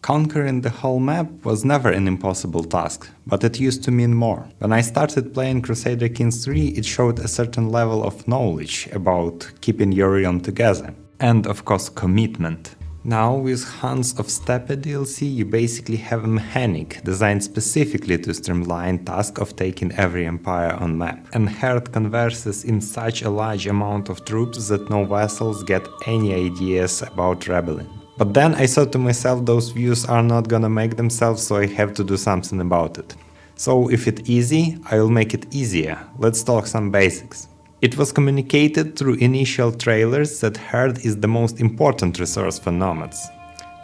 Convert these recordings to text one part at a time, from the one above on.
Conquering the whole map was never an impossible task, but it used to mean more. When I started playing Crusader Kings 3, it showed a certain level of knowledge about keeping your realm together. And of course commitment. Now with Hands of Steppe DLC you basically have a mechanic designed specifically to streamline task of taking every empire on map. And Herd converses in such a large amount of troops that no vassals get any ideas about rebelling. But then I thought to myself, those views are not gonna make themselves, so I have to do something about it. So if it's easy, I'll make it easier. Let's talk some basics. It was communicated through initial trailers that Herd is the most important resource for nomads.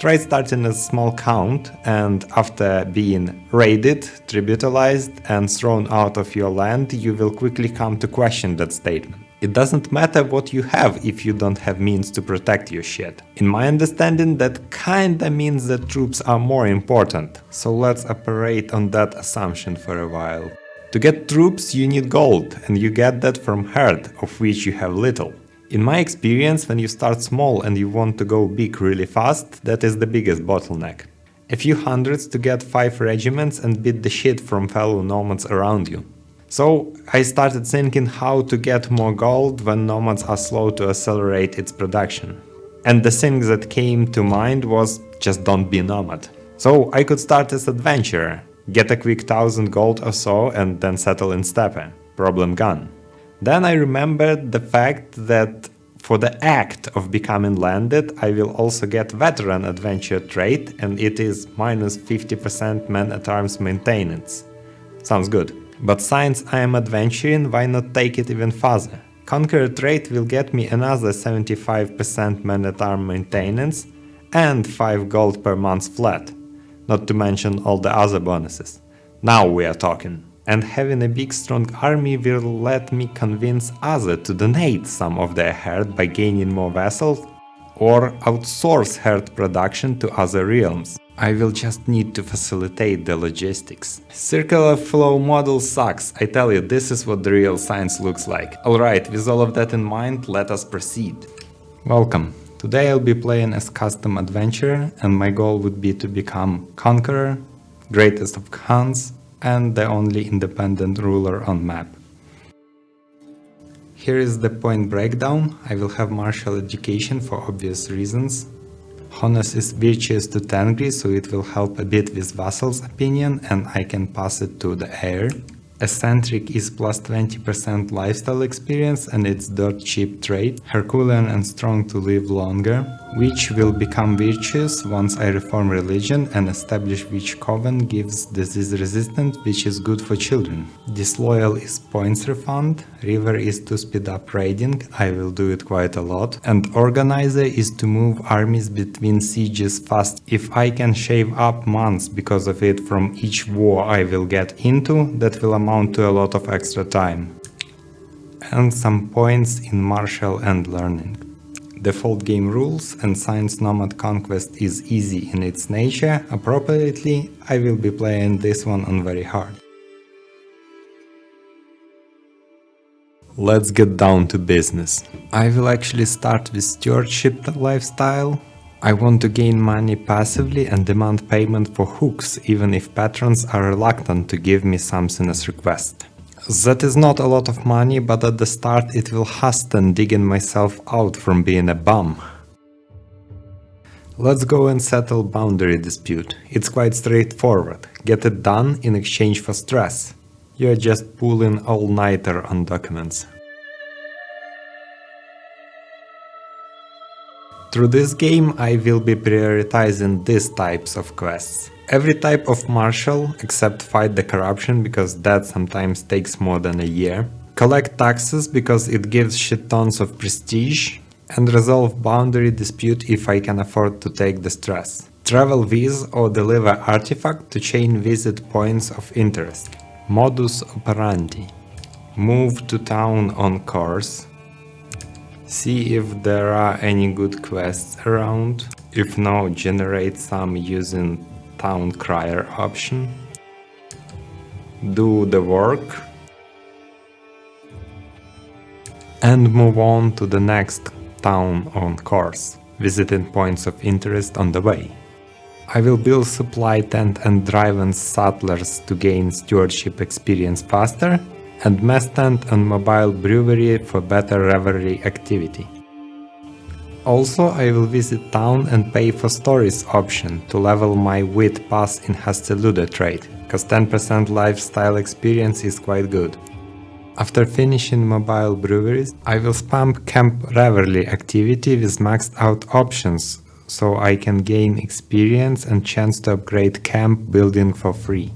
Try starting a small count, and after being raided, tributalized and thrown out of your land, you will quickly come to question that statement. It doesn't matter what you have if you don't have means to protect your shit. In my understanding, that kinda means that troops are more important, so let's operate on that assumption for a while. To get troops you need gold, and you get that from Herd, of which you have little. In my experience, when you start small and you want to go big really fast, that is the biggest bottleneck. A few hundreds to get 5 regiments and beat the shit from fellow nomads around you. So I started thinking how to get more gold when nomads are slow to accelerate its production. And the thing that came to mind was just don't be nomad. So I could start as adventurer, get a quick 1000 gold or so and then settle in Steppe. Problem gone. Then I remembered the fact that for the act of becoming landed, I will also get veteran adventure trait, and it is minus 50% man-at-arms maintenance. Sounds good. But since I am adventuring, why not take it even further? Conqueror trait will get me another 75% man-at-arm maintenance and 5 gold per month flat, not to mention all the other bonuses. Now we are talking. And having a big strong army will let me convince others to donate some of their herd by gaining more vassals, or outsource herd production to other realms. I will just need to facilitate the logistics. Circular flow model sucks, I tell you, this is what the real science looks like. Alright, with all of that in mind, let us proceed. Welcome. Today I'll be playing as custom adventurer, and my goal would be to become Conqueror, greatest of Khans, and the only independent ruler on map. Here is the point breakdown. I will have martial education for obvious reasons. Honors is virtuous to Tengri, so it will help a bit with vassal's opinion and I can pass it to the heir. Eccentric is plus 20% lifestyle experience and it's dirt cheap trait. Herculean and strong to live longer, which will become virtuous once I reform religion and establish witch coven gives disease resistant, which is good for children. Disloyal is points refund. River is to speed up raiding, I will do it quite a lot. And organizer is to move armies between sieges fast. If I can shave up months because of it from each war I will get into, that will amount to a lot of extra time. And some points in martial and learning. Default game rules and Science Nomad Conquest is easy in its nature. Appropriately, I will be playing this one on very hard. Let's get down to business. I will actually start with stewardship lifestyle. I want to gain money passively and demand payment for hooks, even if patrons are reluctant to give me something as request. That is not a lot of money, but at the start it will hasten digging myself out from being a bum. Let's go and settle boundary dispute. It's quite straightforward. Get it done in exchange for stress. You're just pulling all-nighter on documents. Through this game I will be prioritizing these types of quests. Every type of martial except fight the corruption because that sometimes takes more than a year. Collect taxes because it gives shit tons of prestige. And resolve boundary dispute if I can afford to take the stress. Travel with or deliver artifact to chain visit points of interest. Modus operandi. Move to town on course. See if there are any good quests around. If no, generate some using town crier option. Do the work. And move on to the next town on course, visiting points of interest on the way. I will build supply tent and driven settlers to gain stewardship experience faster, and mess tent and mobile brewery for better revelry activity. Also, I will visit town and pay for stories option to level my wit pass in Hastelude trade, cause 10% lifestyle experience is quite good. After finishing mobile breweries, I will spam camp revelry activity with maxed out options so I can gain experience and chance to upgrade camp building for free.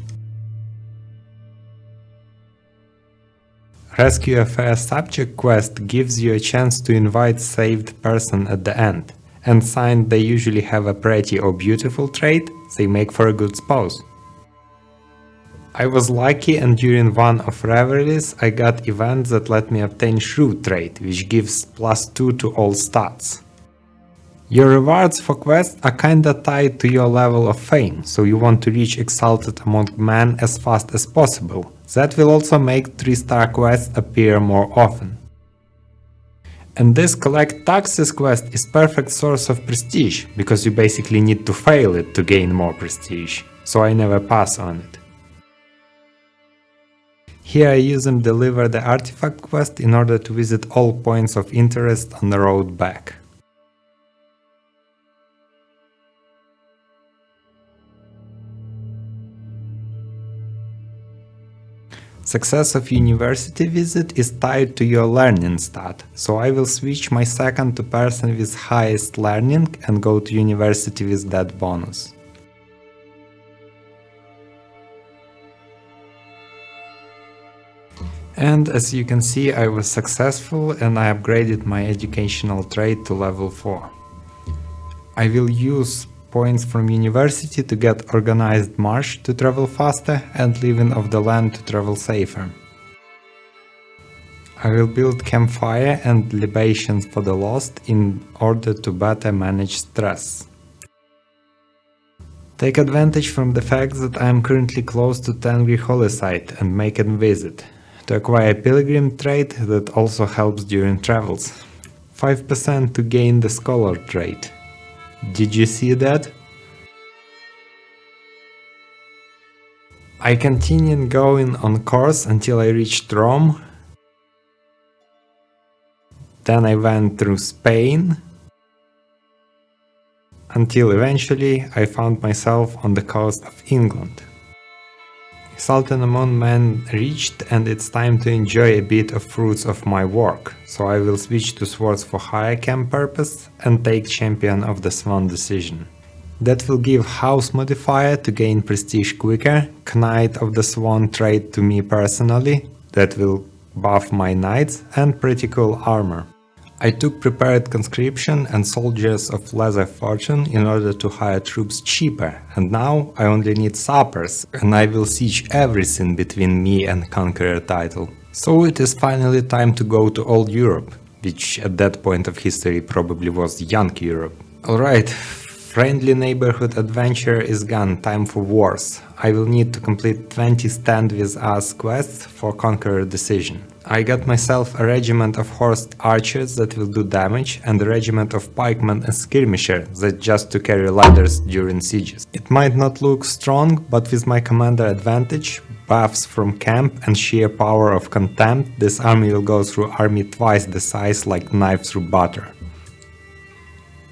Rescue a fair subject quest gives you a chance to invite saved person at the end, and since they usually have a pretty or beautiful trait, they make for a good spouse. I was lucky and during one of revelries I got events that let me obtain Shrew trait, which gives +2 to all stats. Your rewards for quests are kinda tied to your level of fame, so you want to reach Exalted Among Men as fast as possible. That will also make 3-star quests appear more often. And this Collect Taxes quest is perfect source of prestige, because you basically need to fail it to gain more prestige, so I never pass on it. Here I use and deliver the artifact quest in order to visit all points of interest on the road back. Success of university visit is tied to your learning stat, so I will switch my second to person with highest learning and go to university with that bonus. And as you can see, I was successful and I upgraded my educational trait to level 4. I will use points from university to get organized march to travel faster and living off the land to travel safer. I will build campfire and libations for the lost in order to better manage stress. Take advantage from the fact that I am currently close to Tengri holy site and make a visit, to acquire pilgrim trait that also helps during travels. 5% to gain the scholar trait. Did you see that? I continued going on course until I reached Rome. Then I went through Spain, until eventually I found myself on the coast of England. Exalted Among Men reached and it's time to enjoy a bit of fruits of my work, so I will switch to swords for higher camp purpose and take Champion of the Swan Decision. That will give house modifier to gain prestige quicker, Knight of the Swan trait to me personally, that will buff my knights, and pretty cool armor. I took prepared conscription and soldiers of lesser fortune in order to hire troops cheaper, and now I only need sappers, and I will siege everything between me and Conqueror title. So it is finally time to go to old Europe, which at that point of history probably was young Europe. Alright, friendly neighborhood adventure is gone, time for wars. I will need to complete 20 stand with us quests for Conqueror Decision. I got myself a regiment of horsed archers that will do damage and a regiment of pikemen and skirmishers that just to carry ladders during sieges. It might not look strong, but with my commander advantage, buffs from camp and sheer power of contempt, this army will go through army twice the size like knife through butter.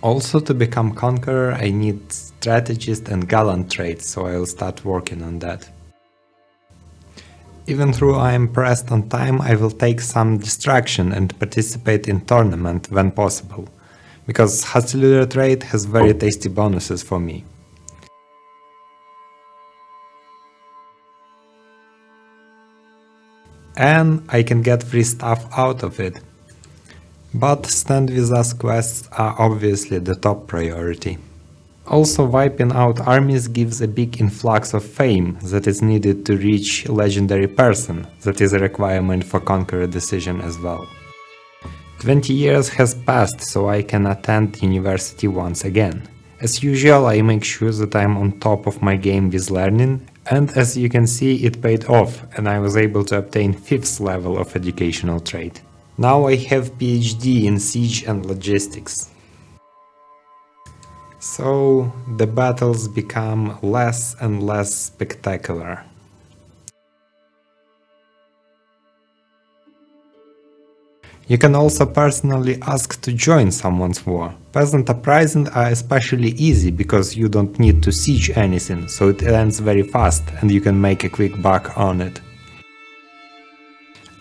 Also, to become Conqueror I need strategist and gallant traits, so I will start working on that. Even though I am pressed on time, I will take some distraction and participate in tournament when possible, because Hasteluder trait has very tasty bonuses for me. And I can get free stuff out of it. But stand with us quests are obviously the top priority. Also, wiping out armies gives a big influx of fame that is needed to reach legendary person, that is a requirement for Conqueror Decision as well. 20 years has passed, so I can attend university once again. As usual, I make sure that I'm on top of my game with learning, and as you can see, it paid off, and I was able to obtain 5th level of educational trait. Now I have PhD in siege and logistics. So the battles become less and less spectacular. You can also personally ask to join someone's war. Peasant uprisings are especially easy because you don't need to siege anything, so it ends very fast and you can make a quick buck on it.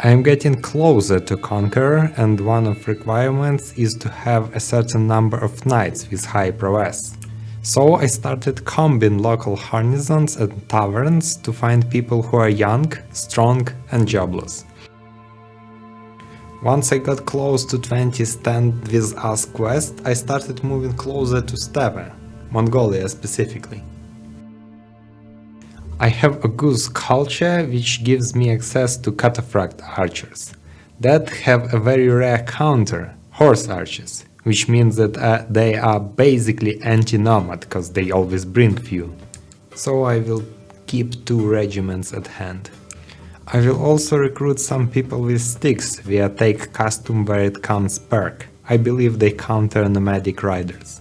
I am getting closer to Conqueror, and one of requirements is to have a certain number of knights with high prowess. So I started combing local garnisons and taverns to find people who are young, strong and jobless. Once I got close to 20 Stand With Us quest, I started moving closer to Steppe, Mongolia specifically. I have a goose culture which gives me access to cataphract archers that have a very rare counter, horse archers, which means that they are basically anti-nomad because they always bring few. So I will keep 2 regiments at hand. I will also recruit some people with sticks via Take Custom where it comes perk. I believe they counter nomadic riders.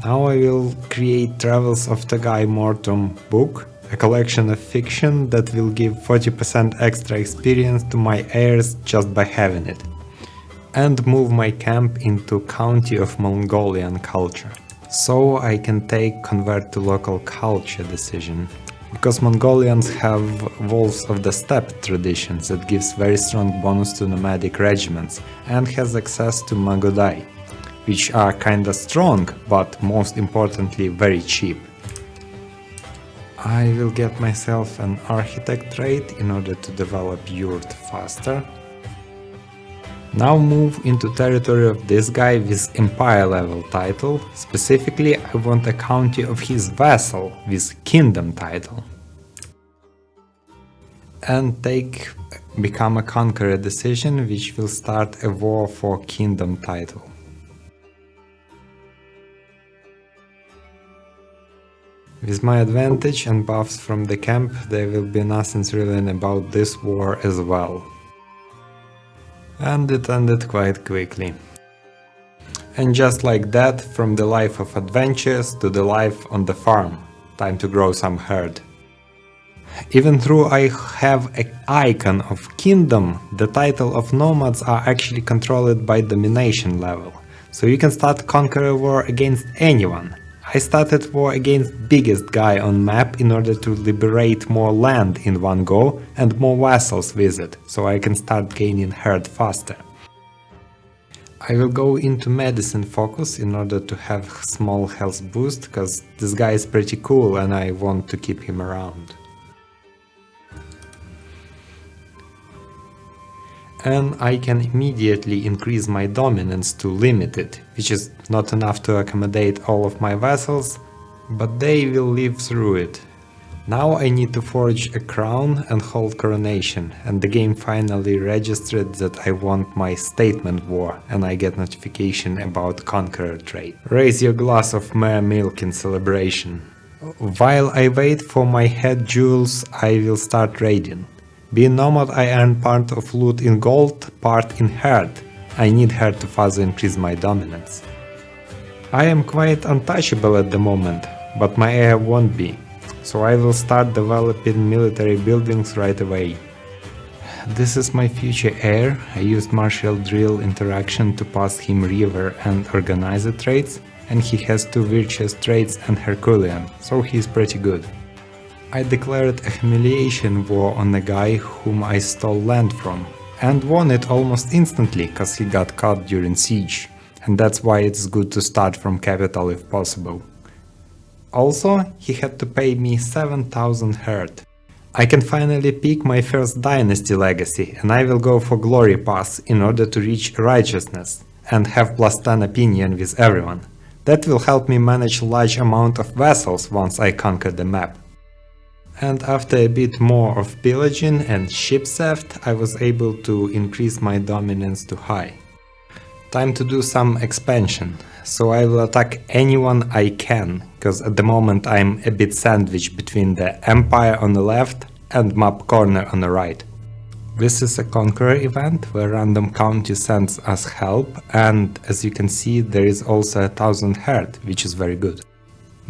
Now I will create Travels of Tagai Mortum book, a collection of fiction that will give 40% extra experience to my heirs just by having it. And move my camp into County of Mongolian culture. So I can take Convert to Local Culture decision. Because Mongolians have Wolves of the Steppe traditions that gives very strong bonus to nomadic regiments and has access to Magodai, which are kinda strong, but most importantly very cheap. I will get myself an architect trait in order to develop yurt faster. Now move into territory of this guy with empire level title. Specifically, I want a county of his vassal with kingdom title. And become a conqueror decision which will start a war for kingdom title. With my advantage and buffs from the camp, there will be nothing thrilling about this war as well. And it ended quite quickly. And just like that, from the life of adventures to the life on the farm, time to grow some herd. Even though I have an icon of kingdom, the title of nomads are actually controlled by domination level, so you can start conqueror war against anyone. I started war against biggest guy on map in order to liberate more land in one go and more vassals with it, so I can start gaining herd faster. I will go into medicine focus in order to have small health boost, cause this guy is pretty cool and I want to keep him around. And I can immediately increase my dominance to limited, which is not enough to accommodate all of my vassals, but they will live through it. Now I need to forge a crown and hold coronation, and the game finally registered that I want my statement war, and I get notification about Conqueror trait. Raise your glass of mare milk in celebration. While I wait for my head jewels, I will start raiding. Being nomad, I earn part of loot in gold, part in herd. I need herd to further increase my dominance. I am quite untouchable at the moment, but my heir won't be, so I will start developing military buildings right away. This is my future heir. I used martial drill interaction to pass him river and organizer traits, and he has 2 virtuous traits and Herculean, so he's pretty good. I declared a humiliation war on a guy whom I stole land from, and won it almost instantly cause he got caught during siege, and that's why it's good to start from capital if possible. Also, he had to pay me 7,000 herd. I can finally pick my first dynasty legacy, and I will go for Glory Pass in order to reach righteousness, and have +10 opinion with everyone. That will help me manage large amount of vassals once I conquer the map. And after a bit more of pillaging and ship theft, I was able to increase my dominance to high. Time to do some expansion, so I will attack anyone I can, cause at the moment I'm a bit sandwiched between the Empire on the left and Map Corner on the right. This is a Conqueror event where random county sends us help, and as you can see there is also 1000 herd, which is very good.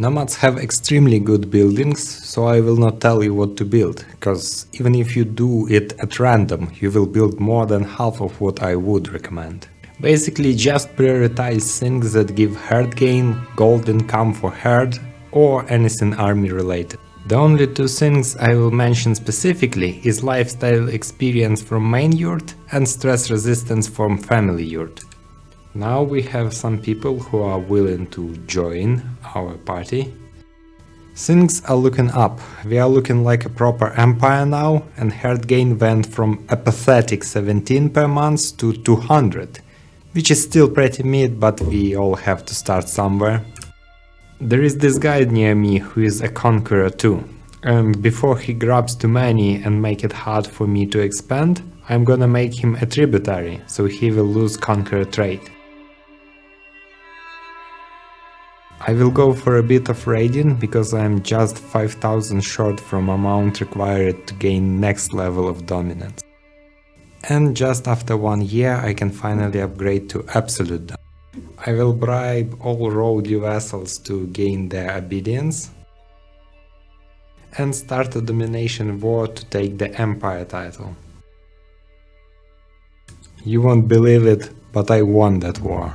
Nomads have extremely good buildings, so I will not tell you what to build, cause even if you do it at random, you will build more than half of what I would recommend. Basically just prioritize things that give herd gain, gold income for herd, or anything army related. The only two things I will mention specifically is lifestyle experience from main yurt and stress resistance from family yurt. Now we have some people who are willing to join our party. Things are looking up, we are looking like a proper empire now, and herd gain went from a pathetic 17 per month to 200, which is still pretty mid, but we all have to start somewhere. There is this guy near me who is a Conqueror too, and before he grabs too many and make it hard for me to expand, I'm gonna make him a tributary, so he will lose Conqueror trait. I will go for a bit of raiding, because I'm just 5000 short from amount required to gain next level of dominance. And just after 1 year I can finally upgrade to absolute dominance. I will bribe all roadie vassals to gain their obedience and start a domination war to take the empire title. You won't believe it, but I won that war.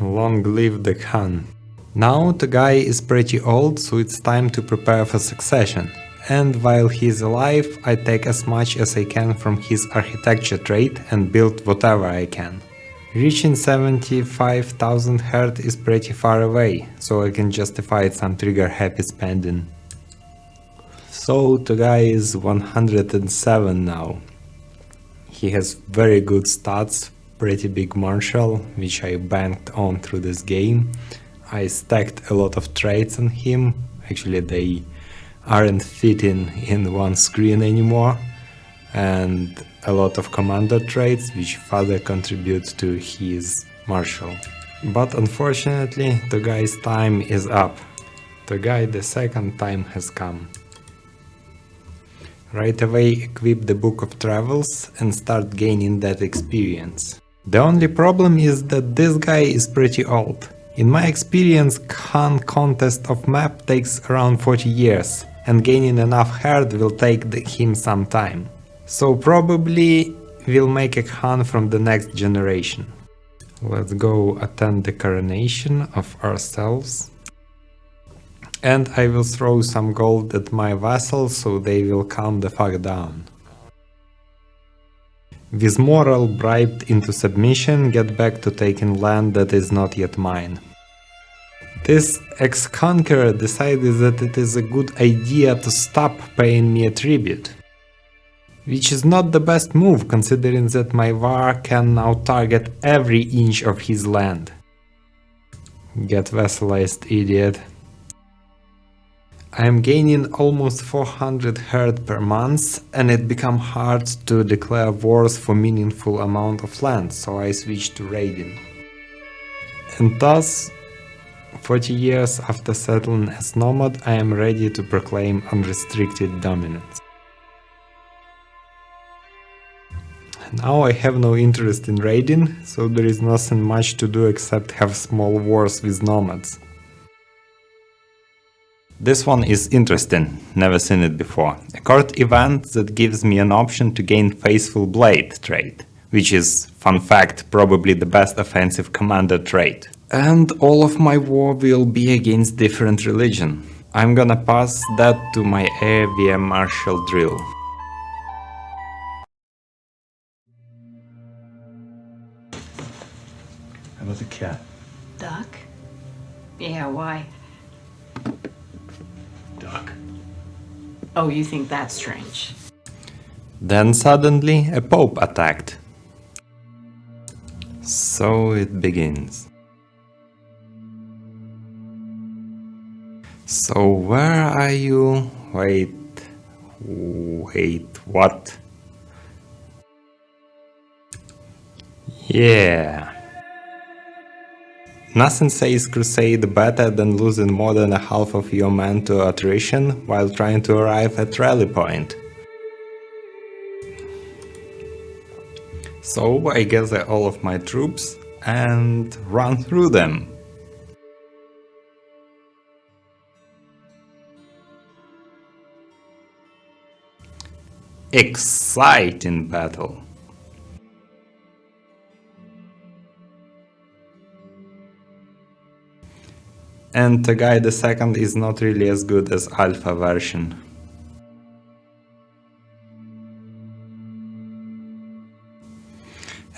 Long live the Khan. Now the guy is pretty old, so it's time to prepare for succession. And while he is alive, I take as much as I can from his architecture trait and build whatever I can. Reaching 75,000 herd is pretty far away, so I can justify some trigger happy spending. So the guy is 107 now. He has very good stats. Pretty big martial, which I banked on through this game. I stacked a lot of traits on him, actually they aren't fitting in one screen anymore, and a lot of commander traits which further contribute to his martial. But unfortunately the guy's time is up. The second time has come. Right away equip the Book of Travels and start gaining that experience. The only problem is that this guy is pretty old. In my experience, Khan contest of map takes around 40 years, and gaining enough herd will take him some time. So probably we'll make a Khan from the next generation. Let's go attend the coronation of ourselves. And I will throw some gold at my vassals so they will calm the fuck down. With moral bribed into submission, get back to taking land that is not yet mine. This ex-conqueror decided that it is a good idea to stop paying me a tribute. Which is not the best move, considering that my war can now target every inch of his land. Get vassalized, idiot. I am gaining almost 400 herd per month, and it become hard to declare wars for meaningful amount of land, so I switched to raiding. And thus, 40 years after settling as nomad, I am ready to proclaim unrestricted dominance. Now I have no interest in raiding, so there is nothing much to do except have small wars with nomads. This one is interesting, never seen it before. A court event that gives me an option to gain Faithful Blade trait, which is, fun fact, probably the best offensive commander trait. And all of my war will be against different religion. I'm gonna pass that to my heir via martial drill. How about the cat? Duck? Yeah, why? Duck. Oh, you think that's strange? Then suddenly a pope attacked. So it begins. So where are you? Wait, what? Yeah. Nothing says crusade better than losing more than a half of your men to attrition while trying to arrive at rally point. So I gather all of my troops and run through them. Exciting battle! And Tagai II is not really as good as alpha version.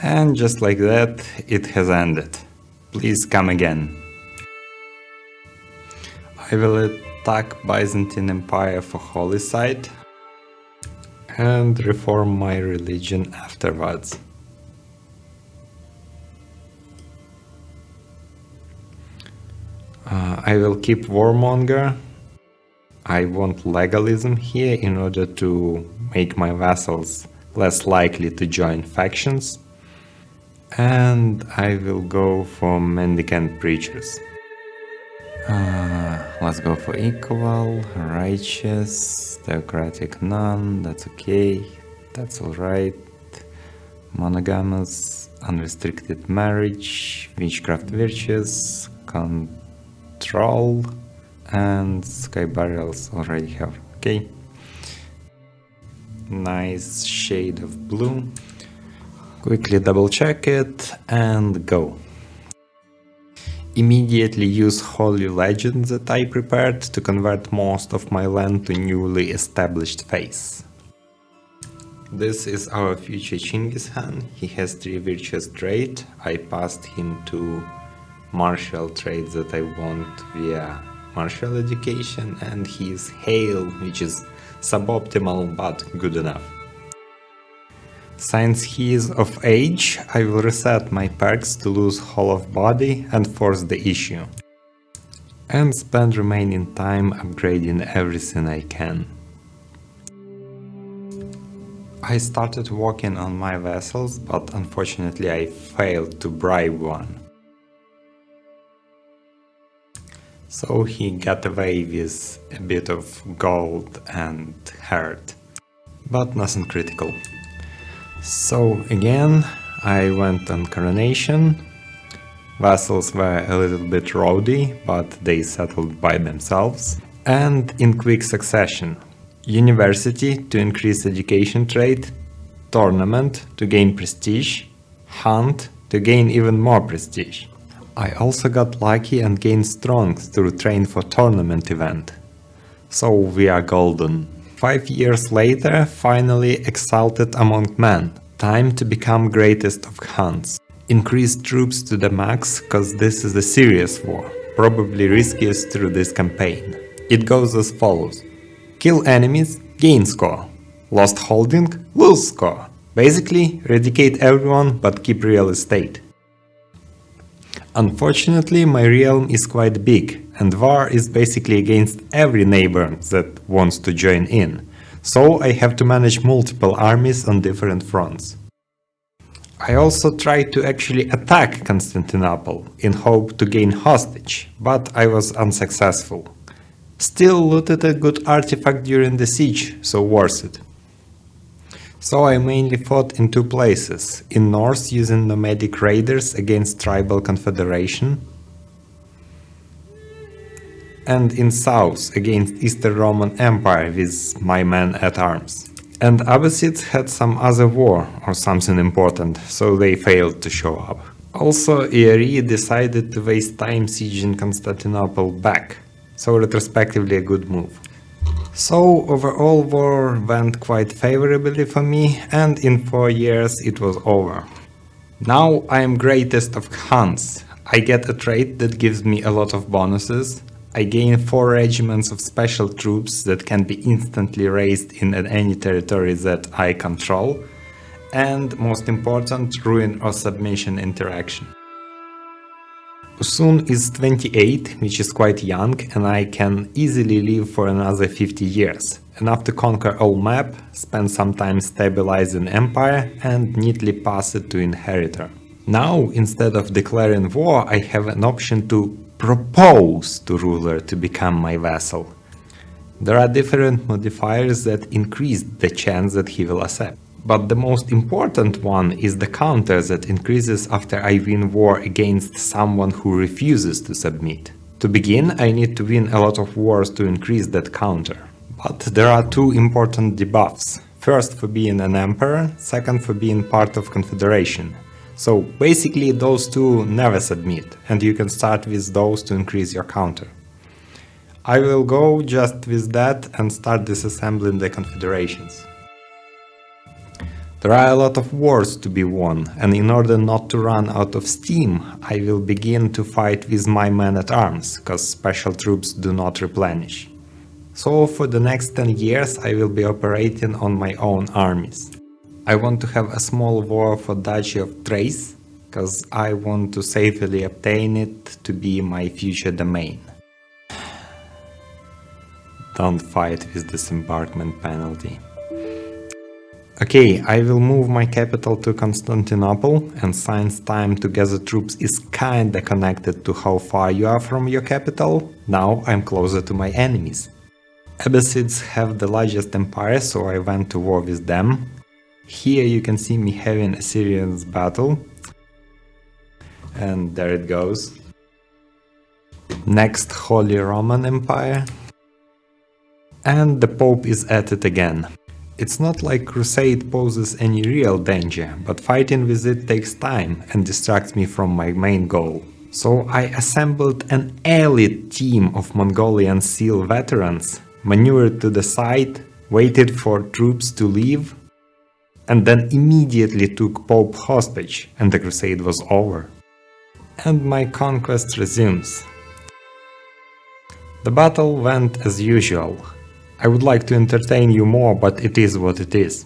And just like that, it has ended. Please come again. I will attack Byzantine Empire for Holy Site and reform my religion afterwards. I will keep Warmonger. I want legalism here in order to make my vassals less likely to join factions. And I will go for mendicant preachers. Let's go for equal, righteous, theocratic none, that's okay, that's alright. Monogamous, unrestricted marriage, witchcraft virtues, control, and sky barrels already have, okay. Nice shade of blue. Quickly double check it and go. Immediately use Holy Legend that I prepared to convert most of my land to newly established phase. This is our future Chinggis Khan. He has 3 virtuous traits. I passed him 2 martial traits that I want via martial education, and he is Hail, which is suboptimal but good enough. Since he is of age, I will reset my perks to lose whole of body and force the issue. And spend remaining time upgrading everything I can. I started working on my vessels, but unfortunately I failed to bribe one. So he got away with a bit of gold and hurt, but nothing critical. So again, I went on coronation. Vassals were a little bit rowdy, but they settled by themselves. And in quick succession: university to increase education trait, tournament to gain prestige, hunt to gain even more prestige. I also got lucky and gained strength to train for tournament event. So we are golden. 5 years later, finally exalted among men. Time to become greatest of Khans. Increase troops to the max, cause this is a serious war, probably riskiest through this campaign. It goes as follows: kill enemies, gain score. Lost holding, lose score. Basically, eradicate everyone but keep real estate. Unfortunately, my realm is quite big, and war is basically against every neighbor that wants to join in, so I have to manage multiple armies on different fronts. I also tried to actually attack Constantinople in hope to gain hostage, but I was unsuccessful. Still looted a good artifact during the siege, so worth it. So I mainly fought in 2 places: in north using nomadic raiders against tribal confederation, and in south against Eastern Roman Empire with my men at arms. And Abbasids had some other war or something important, so they failed to show up. Also, ERE decided to waste time sieging Constantinople back, so retrospectively a good move. So overall war went quite favorably for me, and in 4 years it was over. Now I am greatest of Khans. I get a trait that gives me a lot of bonuses. I gain 4 regiments of special troops that can be instantly raised in any territory that I control. And most important, ruin or submission interaction. Usun is 28, which is quite young, and I can easily live for another 50 years. Enough to conquer all map, spend some time stabilizing empire, and neatly pass it to inheritor. Now, instead of declaring war, I have an option to propose to ruler to become my vassal. There are different modifiers that increase the chance that he will accept. But the most important one is the counter that increases after I win war against someone who refuses to submit. To begin, I need to win a lot of wars to increase that counter. But there are 2 important debuffs. First for being an emperor, second for being part of Confederation. So basically those two never submit, and you can start with those to increase your counter. I will go just with that and start disassembling the confederations. There are a lot of wars to be won, and in order not to run out of steam, I will begin to fight with my men-at-arms, cause special troops do not replenish. So for the next 10 years I will be operating on my own armies. I want to have a small war for Duchy of Thrace, cause I want to safely obtain it to be my future domain. Don't fight with disembarkment penalty. Okay, I will move my capital to Constantinople, and since time to gather troops is kinda connected to how far you are from your capital, now I'm closer to my enemies. Abbasids have the largest empire, so I went to war with them. Here you can see me having a Syrian's battle. And there it goes. Next, Holy Roman Empire. And the Pope is at it again. It's not like Crusade poses any real danger, but fighting with it takes time and distracts me from my main goal. So I assembled an elite team of Mongolian SEAL veterans, maneuvered to the side, waited for troops to leave, and then immediately took Pope hostage, and the crusade was over. And my conquest resumes. The battle went as usual. I would like to entertain you more, but it is what it is.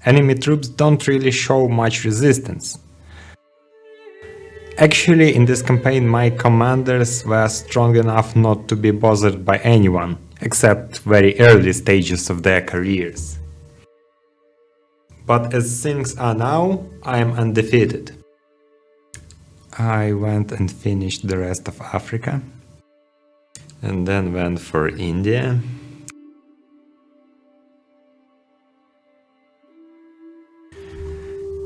Enemy troops don't really show much resistance. Actually, in this campaign my commanders were strong enough not to be bothered by anyone, except very early stages of their careers. But as things are now, I am undefeated. I went and finished the rest of Africa, and then went for India.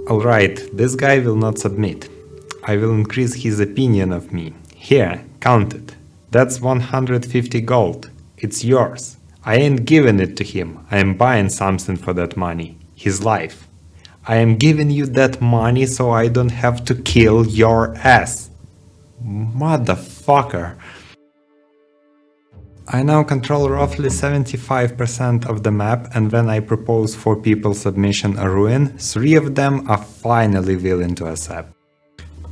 Alright, this guy will not submit. I will increase his opinion of me. Here, count it. That's 150 gold. It's yours. I ain't giving it to him. I am buying something for that money. His life. I am giving you that money so I don't have to kill your ass. Motherfucker. I now control roughly 75% of the map, and when I propose 4 people submission a ruin, 3 of them are finally willing to accept.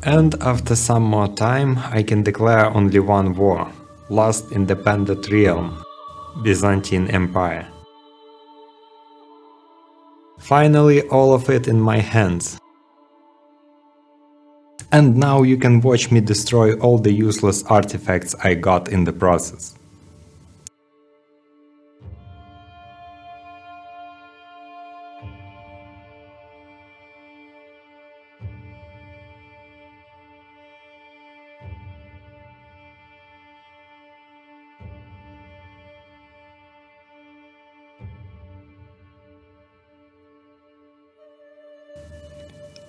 And after some more time, I can declare only one war, last independent realm, Byzantine Empire. Finally, all of it in my hands. And now you can watch me destroy all the useless artifacts I got in the process.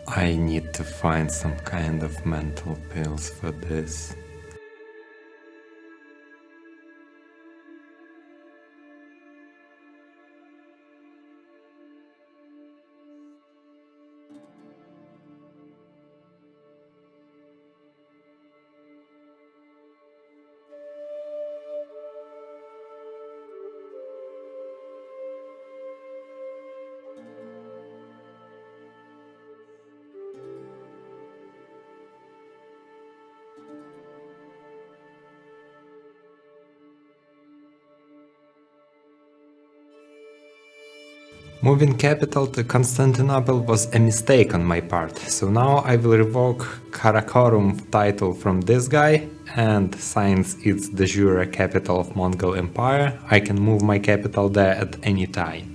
I need to find some kind of mental pills for this. Moving capital to Constantinople was a mistake on my part, so now I will revoke Karakorum title from this guy, and since it's de jure capital of Mongol Empire, I can move my capital there at any time.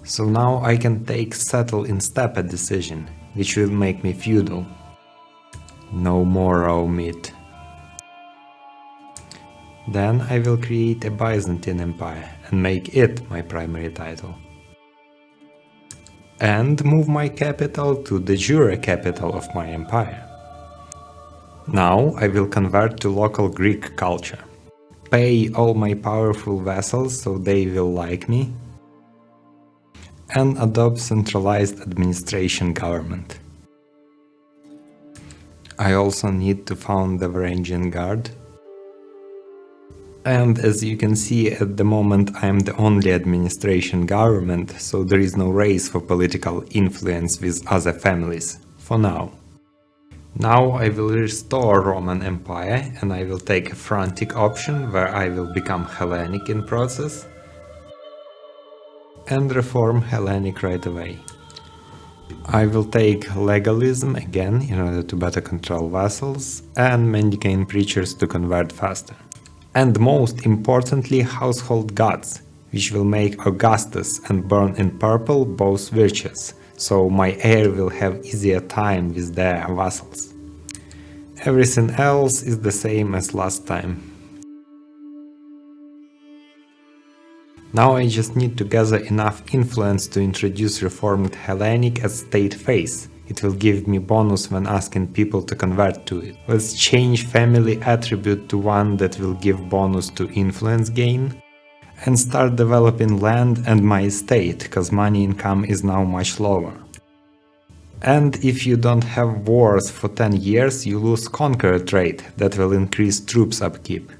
So now I can take settle in steppe decision, which will make me feudal. No more raw meat. Then I will create a Byzantine Empire and make it my primary title. And move my capital to the de jure capital of my empire. Now I will convert to local Greek culture. pay all my powerful vassals so they will like me, and adopt centralized administration government. I also need to found the Varangian Guard. And as you can see, at the moment I am the only administration government, so there is no race for political influence with other families, for now. Now I will restore Roman Empire and I will take a frantic option where I will become Hellenic in process and reform Hellenic right away. I will take legalism again in order to better control vassals and mendicant preachers to convert faster. And most importantly, household gods, which will make Augustus and Born in Purple both virtuous, so my heir will have easier time with their vassals. Everything else is the same as last time. Now I just need to gather enough influence to introduce reformed Hellenic as state face. It will give me bonus when asking people to convert to it. Let's change family attribute to one that will give bonus to influence gain. And start developing land and my estate, cause money income is now much lower. And if you don't have wars for 10 years, you lose Conqueror trait that will increase troops upkeep.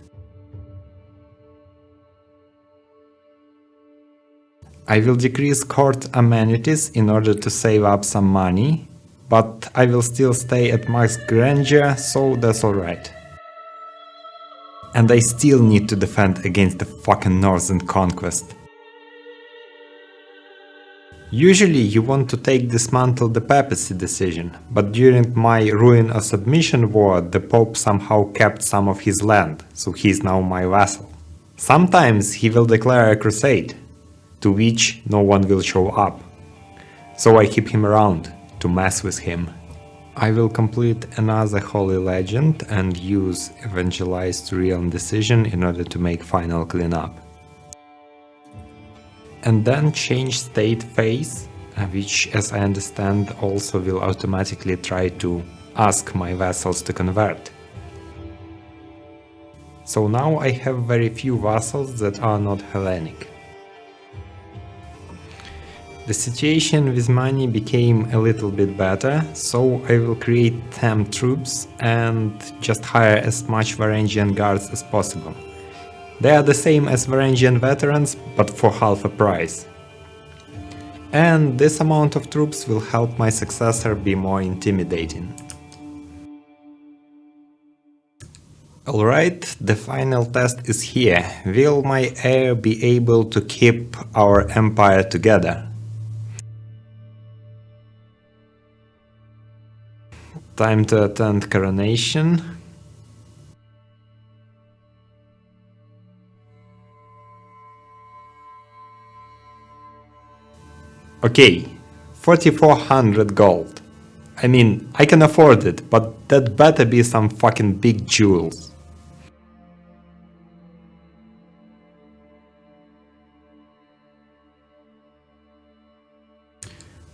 I will decrease court amenities in order to save up some money, but I will still stay at max grandeur, so that's alright. And I still need to defend against the fucking Northern Conquest. Usually you want to take dismantle the papacy decision, but during my ruin or submission war the Pope somehow kept some of his land, so he is now my vassal. Sometimes he will declare a crusade, to which no one will show up, so I keep him around to mess with him. I will complete another Holy Legend and use Evangelized Realm Decision in order to make final cleanup. And then change state phase, which as I understand also will automatically try to ask my vassals to convert. So now I have very few vassals that are not Hellenic. The situation with money became a little bit better, so I will create 10 troops and just hire as much Varangian guards as possible. They are the same as Varangian veterans, but for half a price. And this amount of troops will help my successor be more intimidating. Alright, the final test is here. Will my heir be able to keep our empire together? Time to attend coronation. Okay, 4400 gold. I mean, I can afford it, but that better be some fucking big jewels.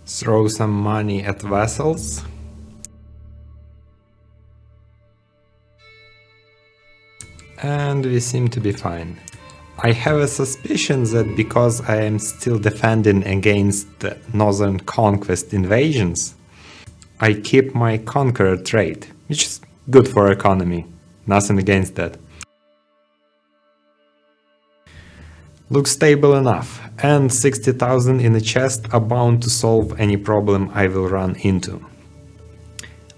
Throw some money at vassals. And we seem to be fine. I have a suspicion that because I am still defending against the Northern Conquest invasions, I keep my Conqueror trait, which is good for economy, nothing against that. Looks stable enough, and 60,000 in a chest are bound to solve any problem I will run into.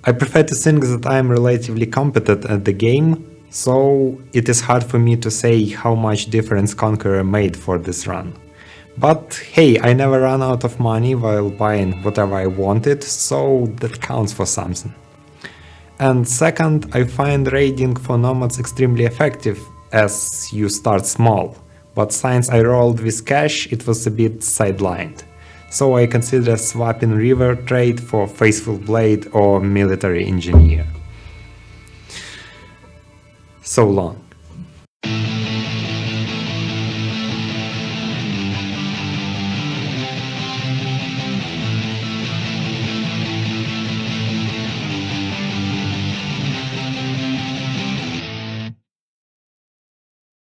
I prefer to think that I am relatively competent at the game, so it is hard for me to say how much difference Conqueror made for this run. But hey, I never ran out of money while buying whatever I wanted, so that counts for something. And second, I find raiding for nomads extremely effective as you start small, but since I rolled with cash it was a bit sidelined. So I consider swapping river trade for Faithful Blade or Military Engineer. So long.